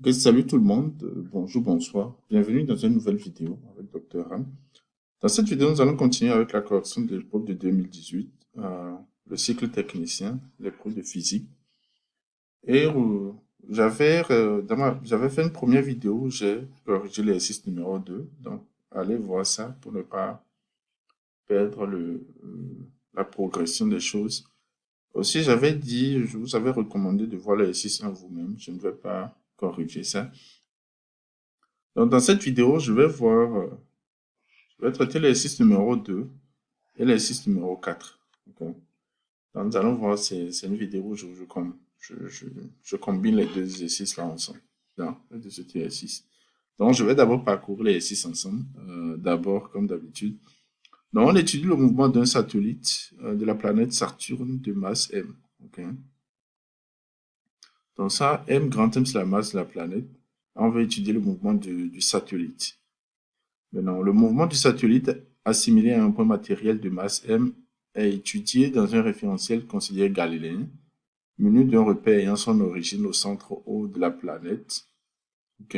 Ok, salut tout le monde, bonjour, bonsoir, bienvenue dans une nouvelle vidéo avec Dr. Ram. Dans cette vidéo, nous allons continuer avec la correction de l'épreuve de 2018, le cycle technicien, l'épreuve de physique. Et j'avais fait une première vidéo où j'ai corrigé l'exercice numéro 2, donc allez voir ça pour ne pas perdre la progression des choses. Aussi, j'avais dit, je vous avais recommandé de voir l'exercice en vous-même, je ne vais pas corriger ça. Donc, dans cette vidéo, je vais traiter l'exercice numéro 2 et l'exercice numéro 4. Ok. Donc, nous allons voir, c'est une vidéo où je combine les deux exercices là ensemble. Dans les deux exercices. Donc, je vais d'abord parcourir les exercices ensemble. D'abord, comme d'habitude. Donc, on étudie le mouvement d'un satellite de la planète Saturne de masse M. Ok. Donc, ça, M, grand M, c'est la masse de la planète. On va étudier le mouvement du satellite. Maintenant, le mouvement du satellite assimilé à un point matériel de masse m est étudié dans un référentiel considéré galiléen, muni d'un repère ayant son origine au centre haut de la planète, ok,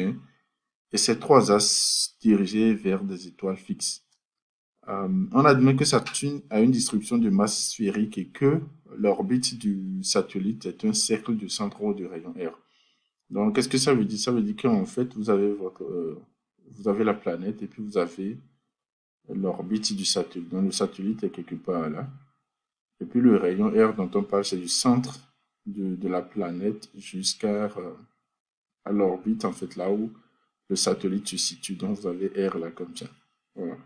et ses trois axes dirigés vers des étoiles fixes. On admet que Saturne a une distribution de masse sphérique et que l'orbite du satellite est un cercle du centre haut du rayon R. Donc, qu'est-ce que ça veut dire? Ça veut dire qu'en fait, vous avez la planète et puis vous avez l'orbite du satellite. Donc le satellite est quelque part là. Et puis le rayon R dont on parle, c'est du centre de la planète jusqu'à à l'orbite, en fait, là où le satellite se situe. Donc vous avez R là comme ça. Voilà.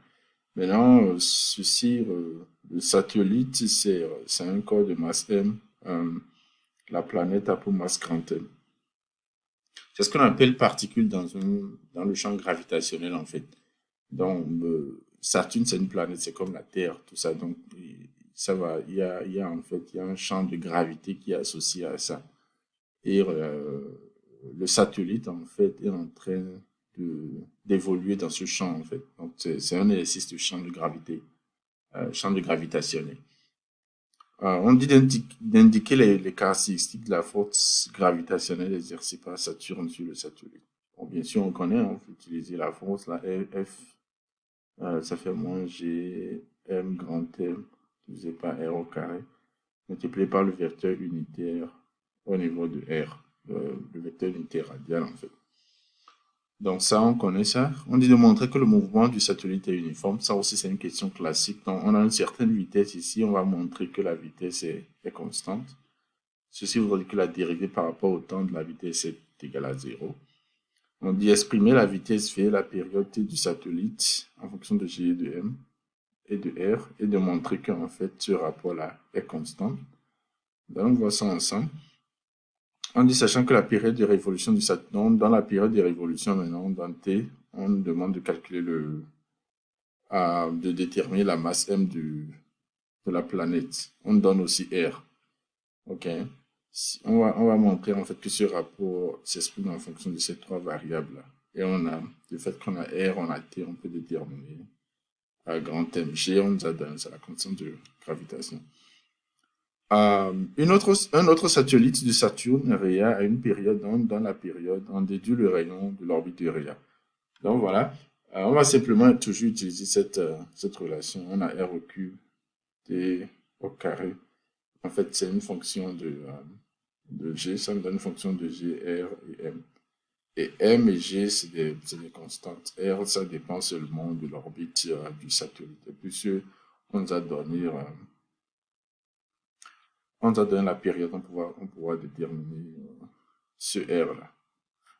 Maintenant, le satellite, c'est un corps de masse M. La planète a pour masse grand M. C'est ce qu'on appelle particule dans le champ gravitationnel, en fait. Donc, Saturne, c'est une planète, c'est comme la Terre, tout ça. Donc, ça va, il y a un champ de gravité qui est associé à ça. Et le satellite, en fait, est en train d'évoluer dans ce champ, en fait. Donc, c'est un exercice de champ de gravité, champ de gravitationnel. On dit d'indiquer les caractéristiques de la force gravitationnelle exercée par Saturne sur le satellite. Bon, bien sûr, on connaît, on peut utiliser la force, la F. Ça fait moins G, M grand M, divisé par R au carré, multiplié par le vecteur unitaire au niveau de R, le vecteur unitaire radial en fait. Donc ça, on connaît ça. On dit de montrer que le mouvement du satellite est uniforme. Ça aussi, c'est une question classique. Donc on a une certaine vitesse ici. On va montrer que la vitesse est constante. Ceci veut dire que la dérivée par rapport au temps de la vitesse est égale à 0. On dit exprimer la vitesse v, la période t du satellite en fonction de G et de M et de R et de montrer qu'en fait ce rapport-là est constant. Donc on voit ça ensemble. On dit sachant que la période de révolution du satellite, dans la période de révolution maintenant, dans T, on nous demande de calculer de déterminer la masse M de la planète. On donne aussi R. Ok. On va montrer en fait que ce rapport s'exprime en fonction de ces trois variables-là. Et on a, du fait qu'on a R, on a T, on peut déterminer à grand M. G, on nous a donné, c'est la constante de gravitation. Un autre satellite de Saturne, Rhea, a une période, dans la période, on déduit le rayon de l'orbite de Rhea. Donc voilà, on va simplement toujours utiliser cette relation. On a R au cube, T au carré. En fait, c'est une fonction de G, ça me donne une fonction de G, R et M. Et M et G, c'est des constantes. R, ça dépend seulement de l'orbite du satellite. Et puis, on nous a donné, la période, on pourra déterminer ce R-là.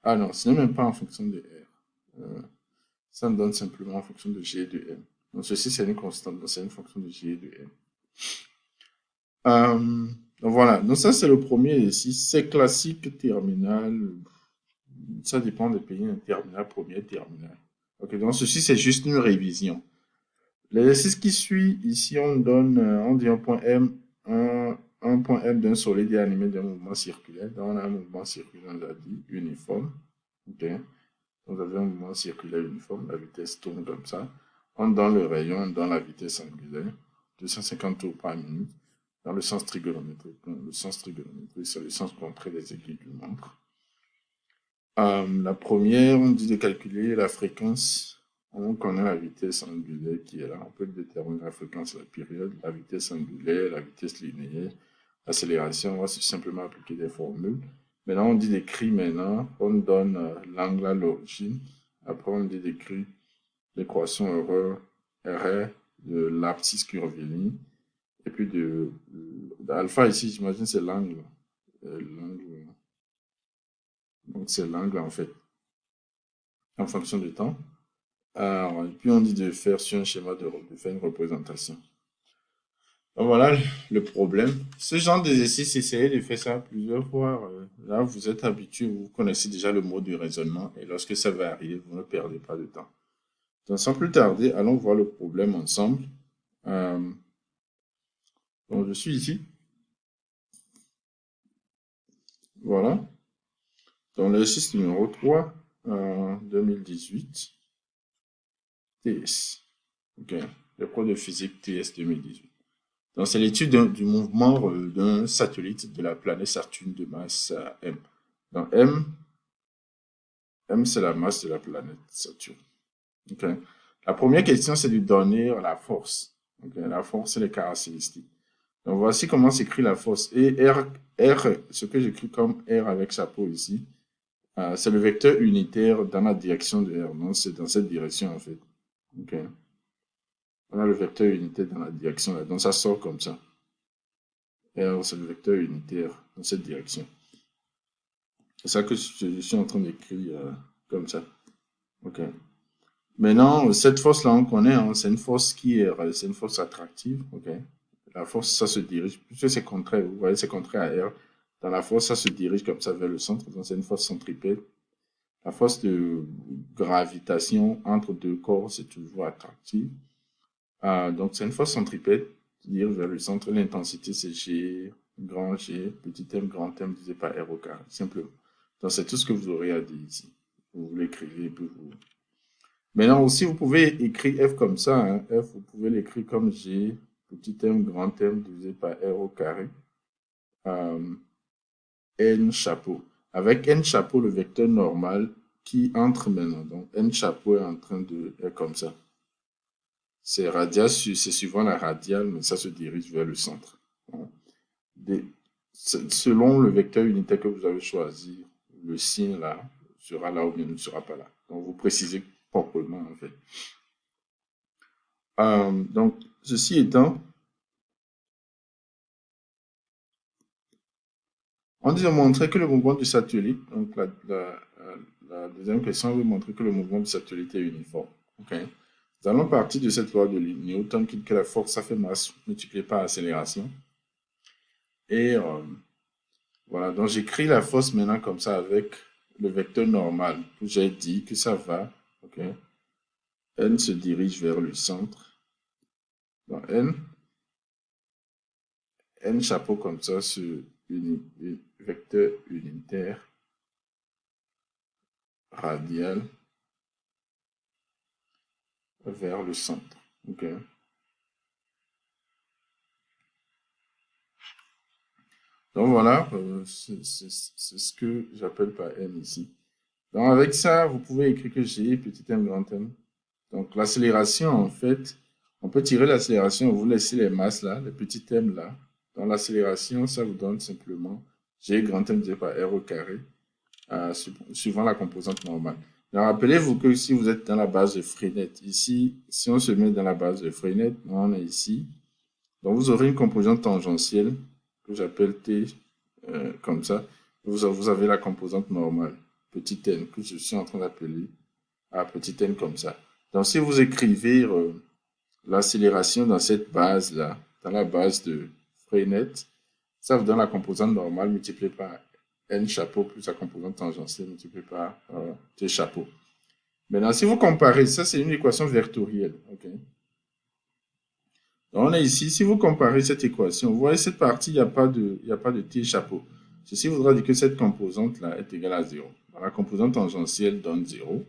Ah non, ce n'est même pas en fonction de R. Ça me donne simplement en fonction de G et de M. Donc, ceci, c'est une constante, donc c'est une fonction de G et de M. Donc voilà, donc ça, c'est le premier exercice. C'est classique terminal. Ça dépend des pays, terminal, premier, terminal. Ok, donc ceci, c'est juste une révision. L'exercice qui suit, ici, on donne, on dit un point M, un point M d'un solide est animé d'un mouvement circulaire. Donc, on a un mouvement circulaire, on a dit, uniforme. Ok. Vous avez un mouvement circulaire uniforme, la vitesse tourne comme ça. On donne le rayon, on donne la vitesse angulaire, 250 tours par minute, dans le sens trigonométrique. Le sens trigonométrique, c'est le sens contraire des aiguilles d'une montre. La première, on dit de calculer la fréquence. On connaît la vitesse angulaire qui est là. On peut déterminer la fréquence et la période, la vitesse angulaire, la vitesse linéaire, l'accélération. On va simplement appliquer des formules. Maintenant, on dit d'écrire maintenant. On donne l'angle à l'origine. Après, on dit d'écrire l'équation RR de l'abscisse curviligne. Et puis d'alpha ici, j'imagine, c'est l'angle. Donc, c'est l'angle en fait, en fonction du temps. Alors, et puis on dit de faire sur un schéma, de faire une représentation. Donc voilà le problème. Ce genre d'exercice, essayez de faire ça plusieurs fois. Là, vous êtes habitué, vous connaissez déjà le mode du raisonnement. Et lorsque ça va arriver, vous ne perdez pas de temps. Donc sans plus tarder, allons voir le problème ensemble. Donc je suis ici. Voilà. Dans l'exercice numéro 3, 2018, TS. OK. L'épreuve de physique TS 2018. Donc, c'est l'étude du mouvement d'un satellite de la planète Saturne de masse M. Donc, M c'est la masse de la planète Saturne. Okay. La première question, c'est de donner la force. Okay. La force et les caractéristiques. Donc, voici comment s'écrit la force. Et R, ce que j'écris comme R avec chapeau ici, c'est le vecteur unitaire dans la direction de R. Donc, c'est dans cette direction, en fait. Okay. On a le vecteur unitaire dans la direction là. Donc, ça sort comme ça. R, c'est le vecteur unitaire dans cette direction. C'est ça que je suis en train d'écrire comme ça. OK. Maintenant, cette force-là, on connaît, hein, c'est une force qui est, c'est une force attractive. OK. La force, ça se dirige, puisque c'est contraire, vous voyez, c'est contraire à R. Dans la force, ça se dirige comme ça vers le centre. Donc, c'est une force centripète. La force de gravitation entre deux corps, c'est toujours attractive. Donc, c'est une force centripète qui dirige vers le centre. L'intensité, c'est G, grand G, petit m, grand M divisé par R au carré, simplement. Donc, c'est tout ce que vous aurez à dire ici. Vous l'écrivez et puis vous. Maintenant aussi, vous pouvez écrire F comme ça. Hein. F, vous pouvez l'écrire comme G, petit m, grand M divisé par R au carré. N chapeau. Avec N chapeau, le vecteur normal qui entre maintenant. Donc, N chapeau est en train de être comme ça. C'est radial, c'est suivant la radiale, mais ça se dirige vers le centre. Selon le vecteur unitaire que vous avez choisi, le signe là sera là ou bien ne sera pas là. Donc, vous précisez proprement en fait. Donc, ceci étant, on dit de montrer que le mouvement du satellite, donc la deuxième question veut montrer que le mouvement du satellite est uniforme. Okay. Nous allons partir de cette loi de Newton qui dit que la force, ça fait masse multipliée par accélération. Et voilà, donc j'écris la force maintenant comme ça avec le vecteur normal. J'ai dit que ça va, ok. N se dirige vers le centre. Donc N chapeau comme ça sur vecteur unitaire radial vers le centre. Ok. Donc voilà, c'est ce que j'appelle par N ici. Donc avec ça, vous pouvez écrire que G, petit m, grand M. Donc l'accélération, en fait, on peut tirer l'accélération, vous laissez les masses là, les petits m là. Dans l'accélération, ça vous donne simplement G grand M divisé par R au carré, suivant la composante normale. Rappelez-vous que si vous êtes dans la base de Freenet, ici, si on se met dans la base de Freenet, on est ici. Donc vous aurez une composante tangentielle que j'appelle T comme ça. Vous avez la composante normale, petit n, que je suis en train d'appeler à petit n comme ça. Donc si vous écrivez l'accélération dans cette base-là, dans la base de Freenet, ça vous donne la composante normale multipliée par n chapeau plus la composante tangentielle multipliée par t chapeau. Maintenant, si vous comparez, ça c'est une équation vectorielle. Okay? Donc on est ici, si vous comparez cette équation, vous voyez cette partie, il n'y a pas de t chapeau. Ceci voudra dire que cette composante-là est égale à 0. Donc, la composante tangentielle donne 0.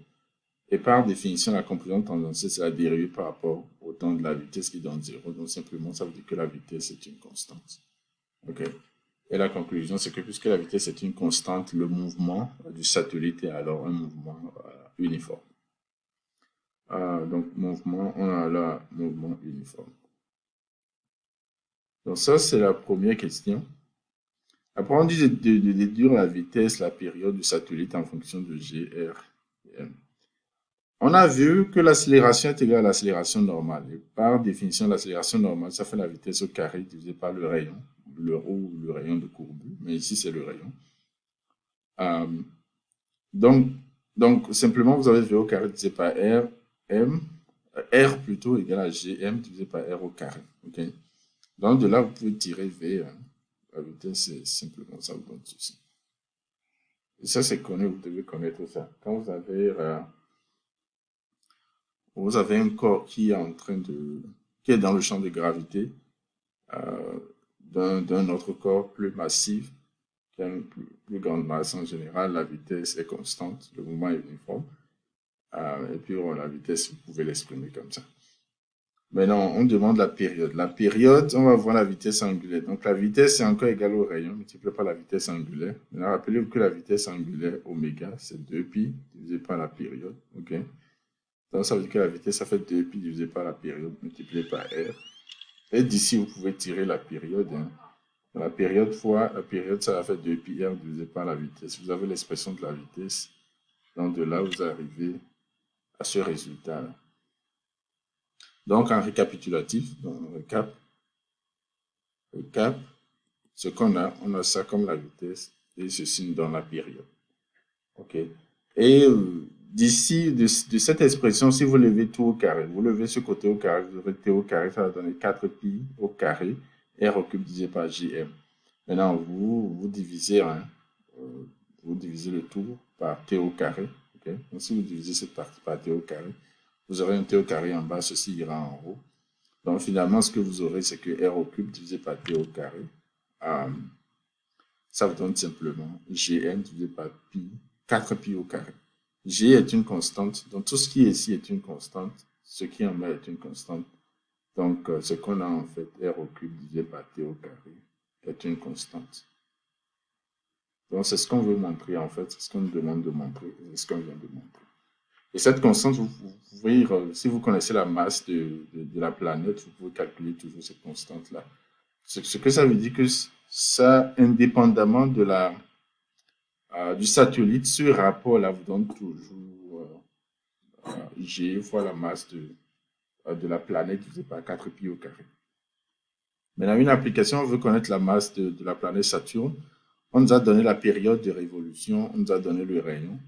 Et par définition, la composante tangentielle, c'est la dérivée par rapport au temps de la vitesse qui donne 0. Donc simplement, ça veut dire que la vitesse est une constante. Okay. Et la conclusion, c'est que puisque la vitesse est une constante, le mouvement du satellite est alors un mouvement uniforme. Donc, mouvement, on a là mouvement uniforme. Donc, ça, c'est la première question. Après, on dit de déduire la vitesse, la période du satellite en fonction de G, R et M. On a vu que l'accélération est égale à l'accélération normale. Et par définition, l'accélération normale, ça fait la vitesse au carré divisé par le rayon, ou le rayon de courbure, mais ici c'est le rayon. Donc, simplement, vous avez V au carré divisé par R, M, R plutôt égale à GM divisé par R au carré. Okay? Donc, de là, vous pouvez tirer V. La vitesse, c'est simplement ça, vous donne ceci. Et ça, c'est connu, vous devez connaître ça. Quand vous avez un corps qui est dans le champ de gravité d'un autre corps plus massif, qui a une plus grande masse en général, la vitesse est constante, le mouvement est uniforme. Et puis, la vitesse, vous pouvez l'exprimer comme ça. Maintenant, on demande la période. La période, on va voir la vitesse angulaire. Donc, la vitesse, c'est encore égal au rayon, multiplié par la vitesse angulaire. Maintenant, rappelez-vous que la vitesse angulaire, oméga, c'est 2pi divisé par la période. OK? Donc, ça veut dire que la vitesse, ça fait 2pi divisé par la période multiplié par R. Et d'ici, vous pouvez tirer la période. La période fois la période, ça va faire 2pi R divisé par la vitesse. Vous avez l'expression de la vitesse. Donc, de là, vous arrivez à ce résultat-là. Donc, en récapitulatif, donc récap, ce qu'on a, on a ça comme la vitesse et ceci nous donne la période. OK. Et d'ici, de cette expression, si vous levez tout au carré, vous levez ce côté au carré, vous aurez T au carré, ça va donner 4pi au carré, R au cube divisé par JM. Maintenant, vous divisez, vous divisez le tout par T au carré. Okay? Donc, si vous divisez cette partie par T au carré, vous aurez un T au carré en bas, ceci ira en haut. Donc, finalement, ce que vous aurez, c'est que R au cube divisé par T au carré. Ça vous donne simplement Gm divisé par pi, 4pi au carré. G est une constante, donc tout ce qui est ici est une constante, ce qui en bas est une constante. Donc, ce qu'on a en fait, R au cube divisé par T au carré, est une constante. Donc, c'est ce qu'on veut montrer en fait, c'est ce qu'on nous demande de montrer, c'est ce qu'on vient de montrer. Et cette constante, vous pouvez, si vous connaissez la masse de la planète, vous pouvez calculer toujours cette constante-là. Ce que ça veut dire que ça, indépendamment de du satellite, ce rapport-là vous donne toujours G fois la masse de la planète divisé par 4pi au carré. Maintenant, une application, on veut connaître la masse de la planète Saturne. On nous a donné la période de révolution, on nous a donné le rayon.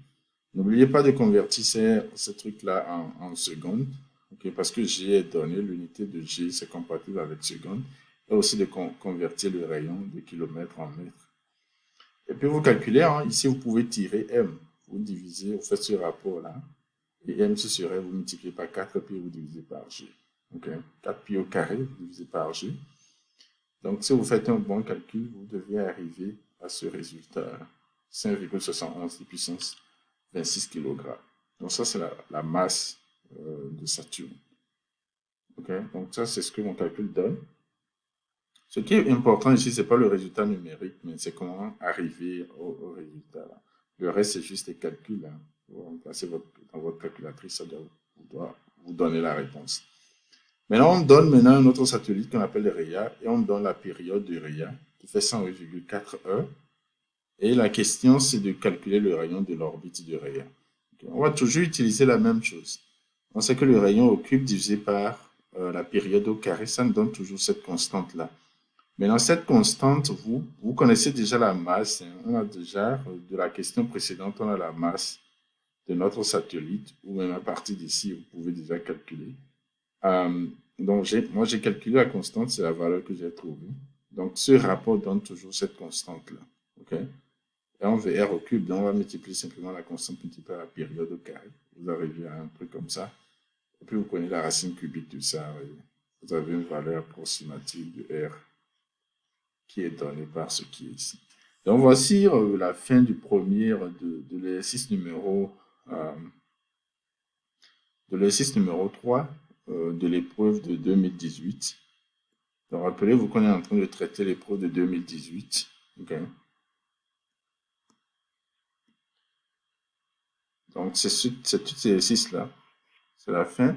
N'oubliez pas de convertir ce truc-là en secondes, okay, parce que G est donné, l'unité de G, c'est compatible avec secondes, et aussi de convertir le rayon de kilomètre en mètre. Et puis vous calculez, ici vous pouvez tirer M, vous divisez, vous faites ce rapport-là, et M ce serait, vous multipliez par 4pi, vous divisez par G. Okay. 4pi au carré, vous divisez par G. Donc si vous faites un bon calcul, vous devez arriver à ce résultat, 5,71 puissance 26 kg. Donc ça, c'est la masse de Saturne. Okay? Donc ça, c'est ce que mon calcul donne. Ce qui est important ici, ce n'est pas le résultat numérique, mais c'est comment arriver au résultat. Là. Le reste, c'est juste les calculs. Hein. Vous remplacez dans votre calculatrice, ça doit vous donner la réponse. Maintenant, on donne un autre satellite qu'on appelle le Rhea, et on donne la période de Rhea, qui fait 108,4 heures. Et la question, c'est de calculer le rayon de l'orbite de Rhea. On va toujours utiliser la même chose. On sait que le rayon au cube divisé par la période au carré, ça nous donne toujours cette constante-là. Maintenant, cette constante, vous connaissez déjà la masse. Hein. On a déjà, de la question précédente, on a la masse de notre satellite, ou même à partir d'ici, vous pouvez déjà calculer. Donc, moi, j'ai calculé la constante, c'est la valeur que j'ai trouvée. Donc, ce rapport donne toujours cette constante-là. OK? Et on veut R au cube, donc on va multiplier simplement la constante multipliée par la période au carré. Vous arrivez à un truc comme ça. Et puis vous prenez la racine cubique de ça. Et vous avez une valeur approximative de R qui est donnée par ce qui est ici. Donc voici la fin du premier de l'exercice numéro 3 de l'épreuve de 2018. Donc rappelez-vous qu'on est en train de traiter l'épreuve de 2018. Ok. Donc, c'est tout ces exercices-là. C'est la fin.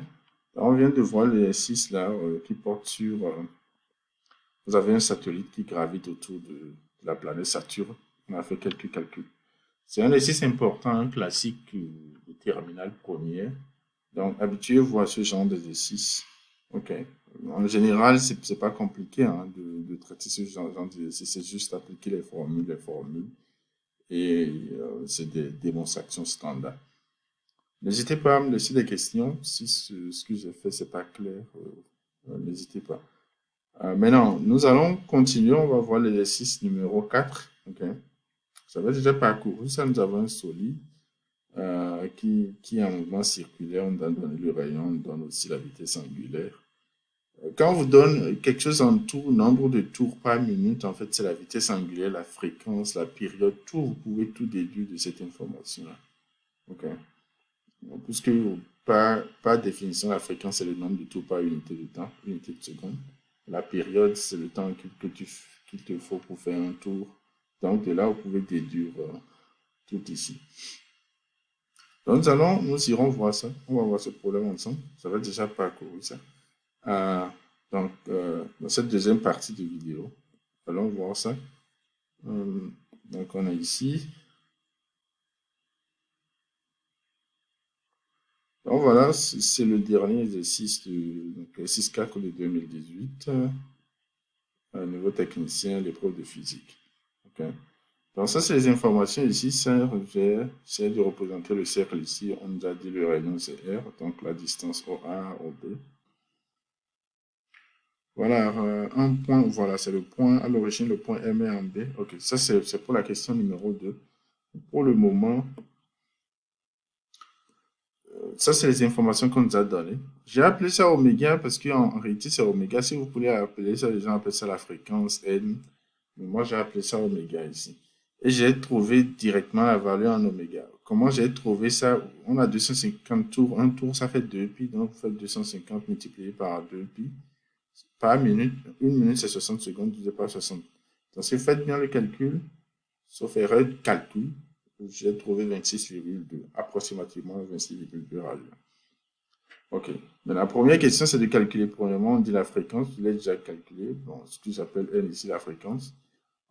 Là, on vient de voir l'exercice là qui porte sur. Vous avez un satellite qui gravite autour de la planète Saturne. On a fait quelques calculs. C'est un exercice important, un classique de terminale première. Donc, habituez-vous à ce genre d'exercice. OK. En général, c'est pas compliqué hein, de traiter ce genre d'exercice. C'est juste appliquer les formules, et c'est des démonstrations standards. N'hésitez pas à me laisser des questions si ce que j'ai fait c'est pas clair. N'hésitez pas. Maintenant, nous allons continuer. On va voir l'exercice numéro 4. OK. Ça va déjà parcouru. Ça, nous avons un solide qui est en mouvement circulaire. On donne le rayon, on donne aussi la vitesse angulaire. Quand on vous donne quelque chose en tour, nombre de tours par minute, en fait, c'est la vitesse angulaire, la fréquence, la période, tout, vous pouvez tout déduire de cette information-là. OK. Donc, puisque par définition, la fréquence, c'est le nombre de tours par unité de temps, unité de seconde. La période, c'est le temps qu'il te faut pour faire un tour. Donc, de là, vous pouvez déduire tout ici. Donc, nous irons voir ça. On va voir ce problème ensemble. Ça va déjà parcourir ça. Dans cette deuxième partie de vidéo, allons voir ça. Donc, on a ici. Donc, voilà, c'est le dernier exercice, exercice 4 de 2018. Niveau technicien, l'épreuve de physique. Okay. Donc, ça, c'est les informations ici. C'est de représenter le cercle ici. On nous a dit le rayon, c'est R. Donc, la distance OA, OB. Voilà, un point, voilà, c'est le point, à l'origine, le point M est en B. Ok, ça c'est pour la question numéro 2. Pour le moment, ça c'est les informations qu'on nous a données. J'ai appelé ça oméga parce qu'en réalité c'est oméga. Si vous voulez appeler ça, les gens appellent ça la fréquence N. Mais moi j'ai appelé ça oméga ici. Et j'ai trouvé directement la valeur en oméga. Comment j'ai trouvé ça? On a 250 tours. Un tour, ça fait 2 pi. Donc vous faites 250 multiplié par 2 pi. Par minute, une minute c'est 60 secondes divisé par 60. Donc si vous faites bien le calcul, sauf erreur de calcul, j'ai trouvé 26,2, approximativement 26,2 radians. Ok. Mais la première question, c'est de calculer. Premièrement, on dit la fréquence. Je l'ai déjà calculé. Bon, ce que j'appelle N ici, la fréquence.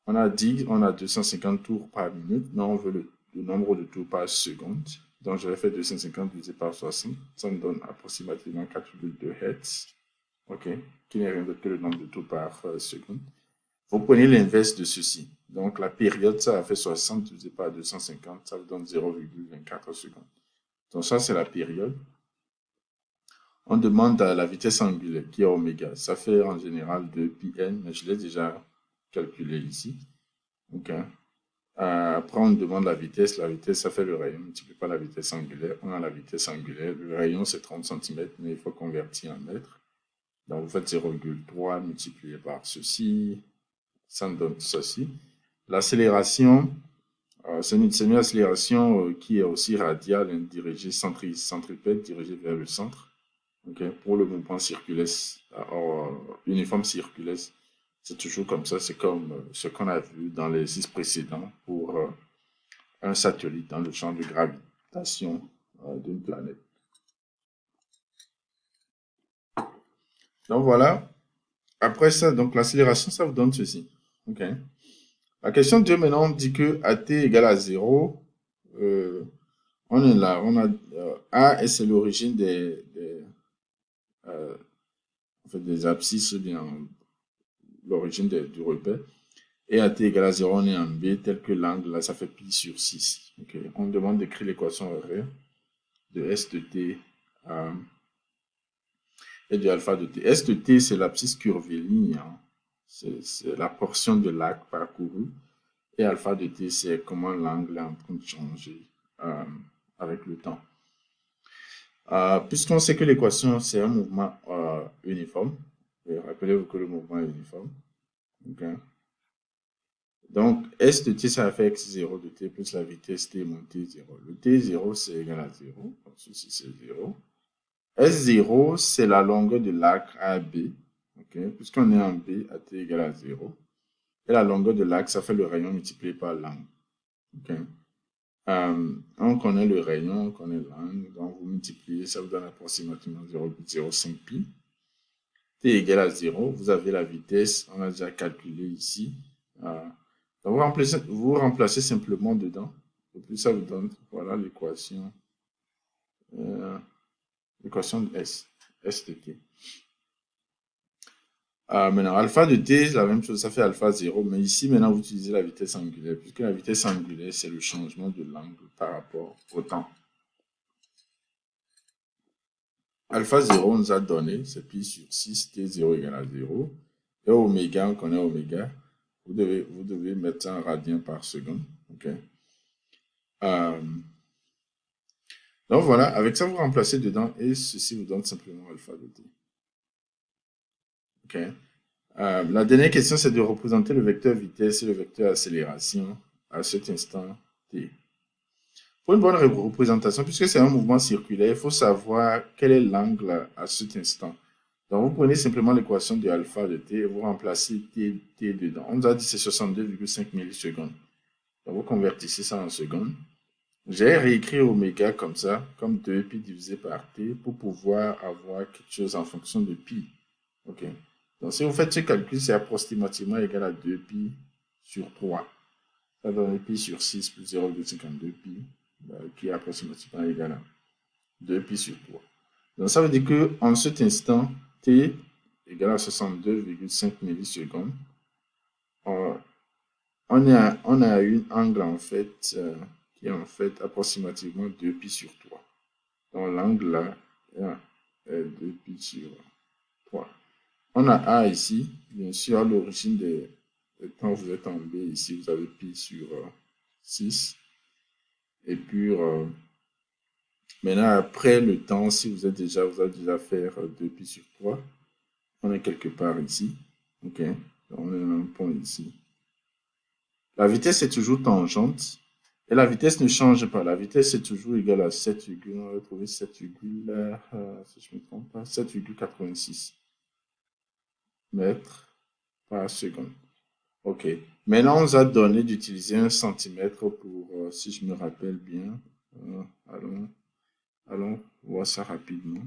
On a dit, on a 250 tours par minute. Mais on veut le nombre de tours par seconde. Donc, je vais faire 250 divisé par 60. Ça me donne approximativement 4,2 Hz. OK, qui n'est rien d'autre que le nombre de tours par seconde. Vous prenez l'inverse de ceci. Donc, la période, ça a fait 60 divisé par 250, ça vous donne 0,24 secondes. Donc, ça, c'est la période. On demande la vitesse angulaire, qui est oméga. Ça fait en général 2 pi n, mais je l'ai déjà calculé ici. OK. Après, on demande la vitesse. La vitesse, ça fait le rayon multiplié par la vitesse angulaire. On a la vitesse angulaire. Le rayon, c'est 30 cm, mais il faut convertir en mètres. Donc, vous faites 0,3 multiplié par ceci, ça me donne ceci. L'accélération, c'est une accélération qui est aussi radiale, hein, dirigée centripète, dirigée vers le centre. Okay. Pour le mouvement circulaire, uniforme circulaire, c'est toujours comme ça. C'est comme ce qu'on a vu dans les exercices précédents pour un satellite dans le champ de gravitation d'une planète. Donc voilà. Après ça, donc l'accélération, ça vous donne ceci. OK. La question 2, maintenant, on dit que AT égale à 0. On est là. On a A, et c'est l'origine en fait, des abscisses, ou bien l'origine du repère. Et AT égale à 0, on est en B, tel que l'angle, là, ça fait pi sur 6. Okay. On demande d'écrire l'équation horaire de S de T et de alpha de T. S de T, c'est l'abscisse curviligne. Hein. C'est la portion de l'arc parcouru. Et alpha de T, c'est comment l'angle est en train de changer avec le temps. Puisqu'on sait que l'équation, c'est un mouvement uniforme, rappelez-vous que le mouvement est uniforme. Okay. Donc, S de T, ça va faire x0 de T plus la vitesse T moins T0. Le T0, c'est égal à 0. Donc, ceci, c'est 0. S0, c'est la longueur de l'arc AB. Okay. Puisqu'on est en B, AT égale à 0. Et la longueur de l'axe, ça fait le rayon multiplié par l'angle. Okay. On connaît le rayon, on connaît l'angle, donc vous multipliez, ça vous donne approximativement 0,05 pi. T égale à 0, vous avez la vitesse, on a déjà calculé ici. Donc vous remplacez simplement dedans, et puis ça vous donne, voilà l'équation, l'équation de S de T. Maintenant, alpha de T, c'est la même chose, ça fait alpha 0, mais ici, maintenant, vous utilisez la vitesse angulaire, puisque la vitesse angulaire, c'est le changement de l'angle par rapport au temps. Alpha 0, on nous a donné, c'est pi sur 6, T0 égale à 0. Et oméga, on connaît oméga. Vous devez mettre ça en radian par seconde. Okay. Donc voilà, avec ça, vous remplacez dedans et ceci vous donne simplement alpha de T. Okay. La dernière question, c'est de représenter le vecteur vitesse et le vecteur accélération à cet instant T. Pour une bonne représentation, puisque c'est un mouvement circulaire, il faut savoir quel est l'angle à cet instant. Donc, vous prenez simplement l'équation de alpha de t et vous remplacez t dedans. On nous a dit c'est 62,5 millisecondes. Donc, vous convertissez ça en secondes. J'ai réécrit oméga comme ça, comme 2pi divisé par t, pour pouvoir avoir quelque chose en fonction de pi. Ok. Donc, si vous faites ce calcul, c'est approximativement égal à 2pi sur 3. Ça donne pi sur 6 plus 0,52 pi, qui est approximativement égal à 2pi sur 3. Donc, ça veut dire qu'en cet instant, t égale à 62,5 millisecondes, on a un angle en fait qui est en fait approximativement 2pi sur 3. Donc, l'angle là est 2pi sur 3. On a A ici, bien sûr, à l'origine des temps, vous êtes en B ici, vous avez pi sur 6. Et puis, maintenant, après le temps, si vous avez déjà fait 2pi sur 3, on est quelque part ici. Ok, donc on est à un point ici. La vitesse est toujours tangente. Et la vitesse ne change pas. La vitesse est toujours égale à 7, on va trouver 7, si je ne me trompe pas, 7,86 mètres par seconde. Ok. Maintenant, on nous a donné d'utiliser 1 centimètre pour, si je me rappelle bien, allons voir ça rapidement.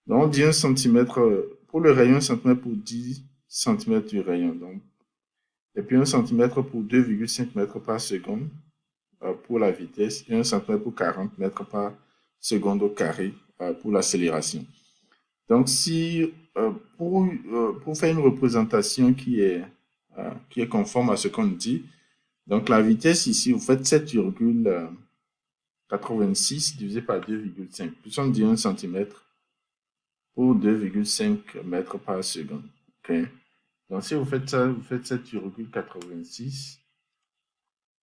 Donc, on dit 1 centimètre, pour le rayon, 1 centimètre pour 10 cm du rayon. Donc, et puis 1 centimètre pour 2,5 mètres par seconde pour la vitesse et 1 centimètre pour 40 mètres par seconde au carré pour l'accélération. Donc, si pour faire une représentation qui est conforme à ce qu'on dit, donc la vitesse ici, vous faites 7,86 divisé par 2,5. Plus on dit 1 centimètre pour 2,5 mètres par seconde. Okay. Donc, si vous faites ça, vous faites 7,86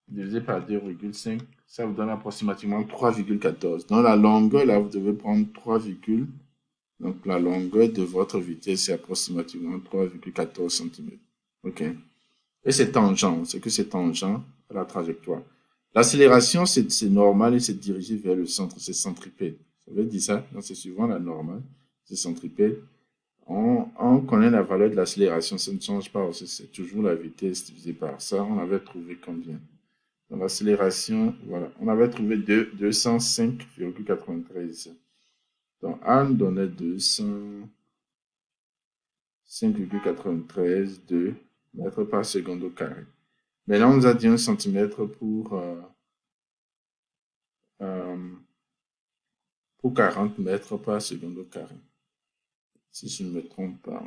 divisé par 2,5, ça vous donne approximativement 3,14. Dans la longueur, là, vous devez prendre 3, donc la longueur de votre vitesse, c'est approximativement 3,14 cm. OK. Et c'est tangent, c'est que c'est tangent à la trajectoire. L'accélération, c'est normal et c'est dirigé vers le centre, c'est centripète. Ça veut dire ça? Donc, c'est suivant la normale, c'est centripète. On connaît la valeur de l'accélération, ça ne change pas, c'est toujours la vitesse divisée par ça. On avait trouvé combien? Dans l'accélération, voilà, on avait trouvé 205,93. Donc, A nous donnait 205,93 mètres par seconde au carré. Mais là, on nous a dit 1 centimètre pour 40 mètres par seconde au carré. Si je ne me trompe pas.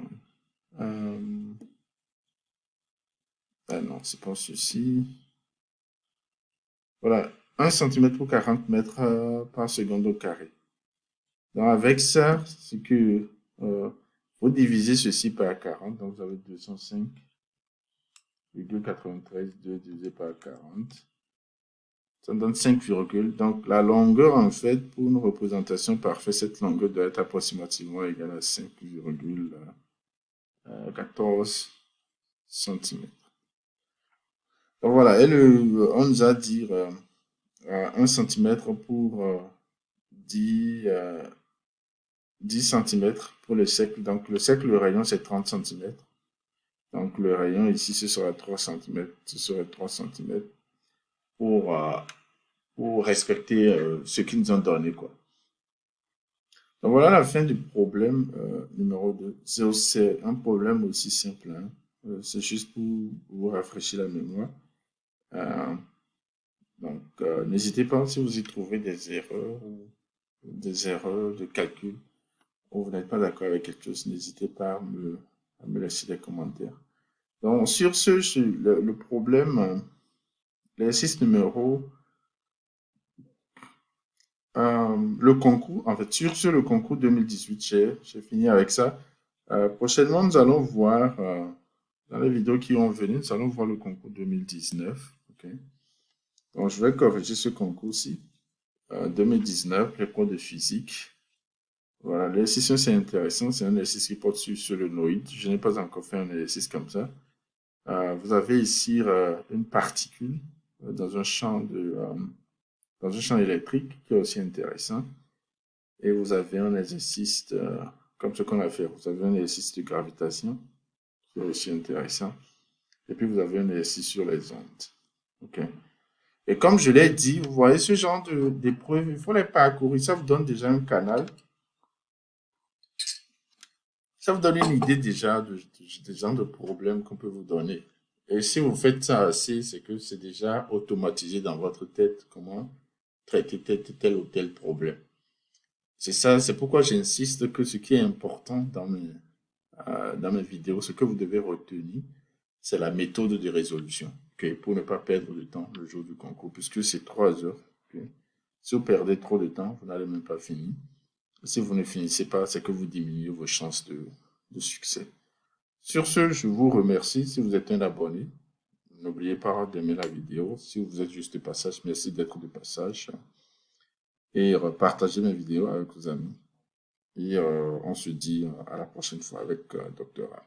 Non, c'est pas ceci. Voilà, 1 cm pour 40 mètres par seconde au carré. Donc, avec ça, c'est que vous divisez ceci par 40, donc vous avez 205,93, 2 divisé par 40. Ça donne 5, donc la longueur, en fait, pour une représentation parfaite, cette longueur doit être approximativement égale à 5,14 cm. Donc voilà, et on nous a dit 1 cm pour 10 cm pour le cercle. Donc le cercle, le rayon, c'est 30 cm. Donc, le rayon ici, ce sera 3 cm. Ce serait 3 cm pour, respecter ce qu'ils nous ont donné, quoi. Donc, voilà la fin du problème numéro 2. C'est un problème aussi simple, hein. C'est juste pour vous rafraîchir la mémoire. Donc, n'hésitez pas si vous y trouvez des erreurs ou des erreurs de calcul ou vous n'êtes pas d'accord avec quelque chose, n'hésitez pas à me laisser des commentaires. Donc, sur ce, le problème, l'exercice numéro, le concours, en fait, sur le concours 2018, j'ai fini avec ça. Prochainement, nous allons voir, dans les vidéos qui vont venir, nous allons voir le concours 2019. Okay? Donc, je vais corriger ce concours-ci. 2019, les cours de physique. Voilà, l'exercice, c'est intéressant. C'est un exercice qui porte sur solénoïde. Je n'ai pas encore fait un exercice comme ça. Vous avez ici une particule dans un champ électrique qui est aussi intéressant. Et vous avez un exercice comme ce qu'on a fait. Vous avez un exercice de gravitation qui est aussi intéressant. Et puis vous avez un exercice sur les ondes. OK. Et comme je l'ai dit, vous voyez ce genre d'épreuves, il faut les parcourir. Ça vous donne déjà un canal. Ça vous donne une idée déjà des genre de problèmes qu'on peut vous donner. Et si vous faites ça assez, c'est que c'est déjà automatisé dans votre tête comment traiter tel ou tel problème. C'est ça, c'est pourquoi j'insiste que ce qui est important dans mes vidéos, ce que vous devez retenir, c'est la méthode de résolution, okay, pour ne pas perdre de temps le jour du concours, puisque c'est 3 heures. Okay. Si vous perdez trop de temps, vous n'allez même pas finir. Si vous ne finissez pas, c'est que vous diminuez vos chances de succès. Sur ce, je vous remercie. Si vous êtes un abonné, n'oubliez pas d'aimer la vidéo. Si vous êtes juste de passage, merci d'être de passage. Et partagez mes vidéos avec vos amis. Et on se dit à la prochaine fois avec Dr. A.